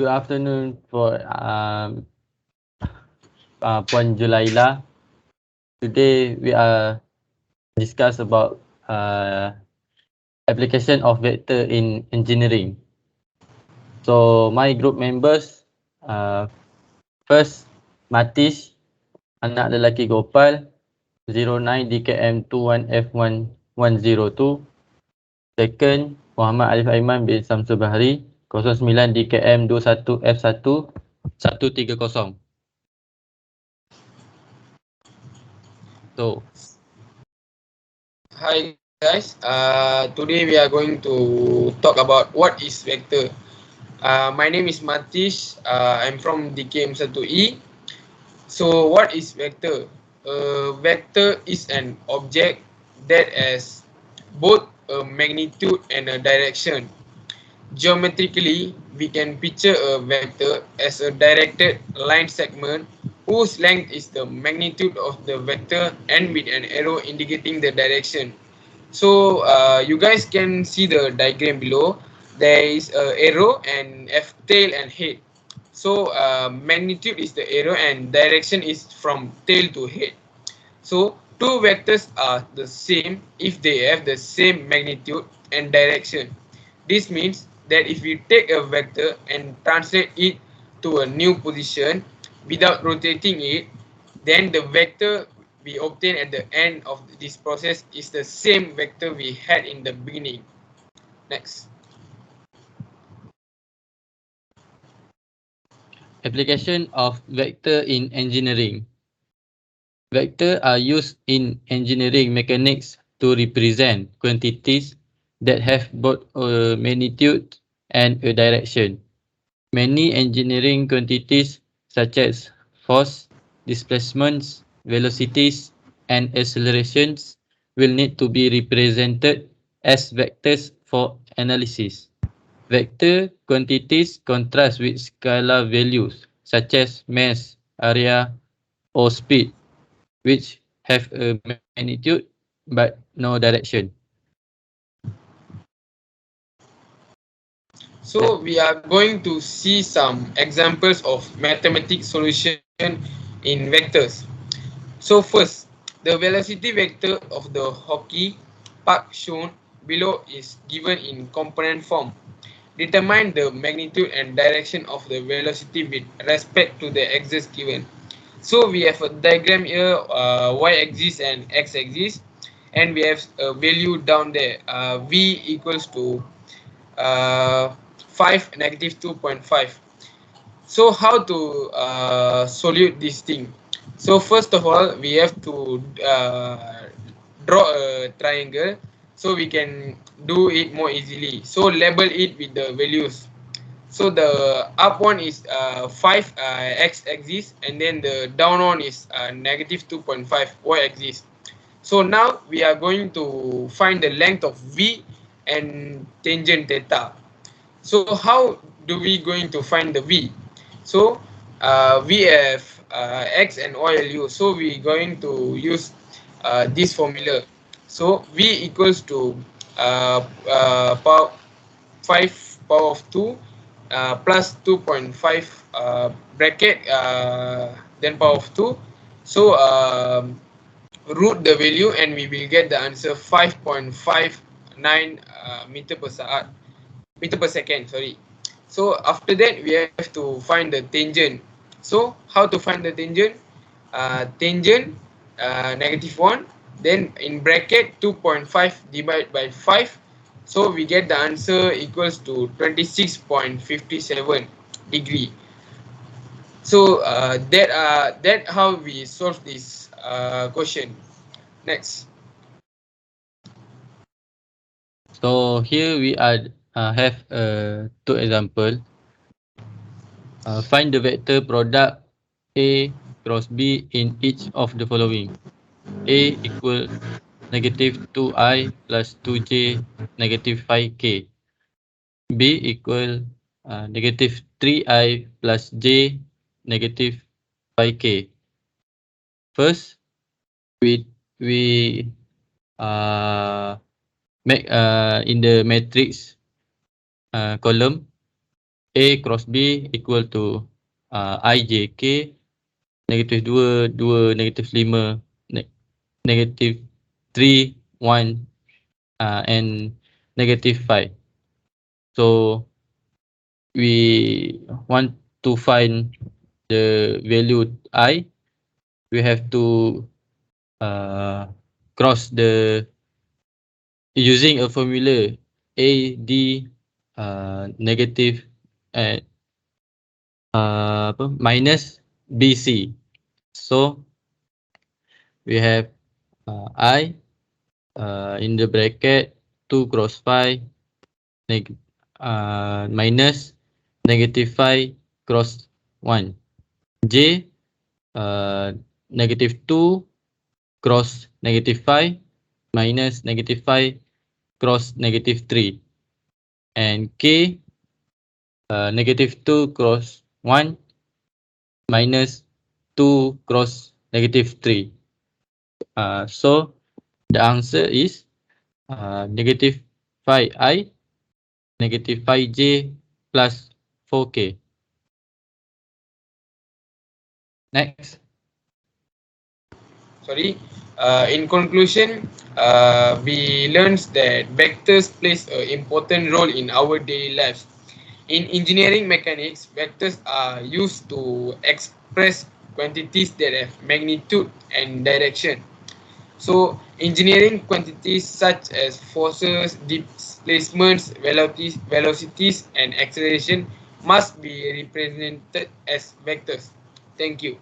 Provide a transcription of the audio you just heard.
Good afternoon for Puan Julaila. Today we are discuss about application of vector in engineering. So my group members, first MATHISH, anak lelaki Gopal, 09 DKM 21F1102. Second, Muhammad Alif AIMAN bin SYAMSUL BAHRI, 09 DKM 21F1 130. So Hi guys, today we are going to talk about what is vector. My name is Mathish, I'm from DKM1E. So what is vector? Vector is an object that has both a magnitude and a direction. Geometrically, we can picture a vector as a directed line segment whose length is the magnitude of the vector and with an arrow indicating the direction. So you guys can see the diagram below. There is a arrow and F tail and head. So magnitude is the arrow and direction is from tail to head. So two vectors are the same if they have the same magnitude and direction. This means that if we take a vector and translate it to a new position without rotating it, then the vector we obtain at the end of this process is the same vector we had in the beginning. Next. application of vector in engineering. Vectors are used in engineering mechanics to represent quantities that have both a magnitude and a direction. Many engineering quantities such as force, displacements, velocities, and accelerations will need to be represented as vectors for analysis. Vector quantities contrast with scalar values such as mass, area, or speed, which have a magnitude but no direction. So we are going to see some examples of mathematical solution in vectors. So first, the velocity vector of the hockey puck shown below is given in component form. Determine the magnitude and direction of the velocity with respect to the axis given. So we have a diagram here, y-axis and x-axis, and we have a value down there, v equals to uh, 5 negative 2.5. So how to solute this thing? So first of all, we have to draw a triangle so we can do it more easily. So label it with the values. So the up one is 5 x-axis, and then the down one is negative 2.5 y-axis. So now we are going to find the length of v and tangent theta. So how do we going to find the v? So we have x and y value. So we going to use this formula. So v equals to power 5 power of 2 plus 2.5 bracket then power of 2. So root the value and we will get the answer 5.59 meter per second, sorry. So after that we have to find the tangent. So how to find the tangent? Tangent negative 1, then in bracket 2.5 divided by 5, so we get the answer equals to 26.57 degree. So that how we solve this question. Next. So here we are have two example. Find the vector product A cross B in each of the following. A equal negative 2i plus 2j negative 5k. B equal negative 3i plus j negative 5k. First, we make in the matrix column A cross B equal to IJK, negative 2, 2, negative 5, negative 3, 1, and negative 5. So we want to find the value I, we have to cross the using a formula AD negative uh, minus BC. So we have I in the bracket 2 cross 5 minus negative 5 cross 1. J negative 2 cross negative 5 minus negative 5 cross negative 3. And K negative 2 cross 1 minus 2 cross negative 3. So the answer is negative 5i, negative 5j plus 4k. Next. Sorry. In conclusion, we learned that vectors plays an important role in our daily lives. In engineering mechanics, vectors are used to express quantities that have magnitude and direction. So, engineering quantities such as forces, displacements, velocities, and acceleration must be represented as vectors. Thank you.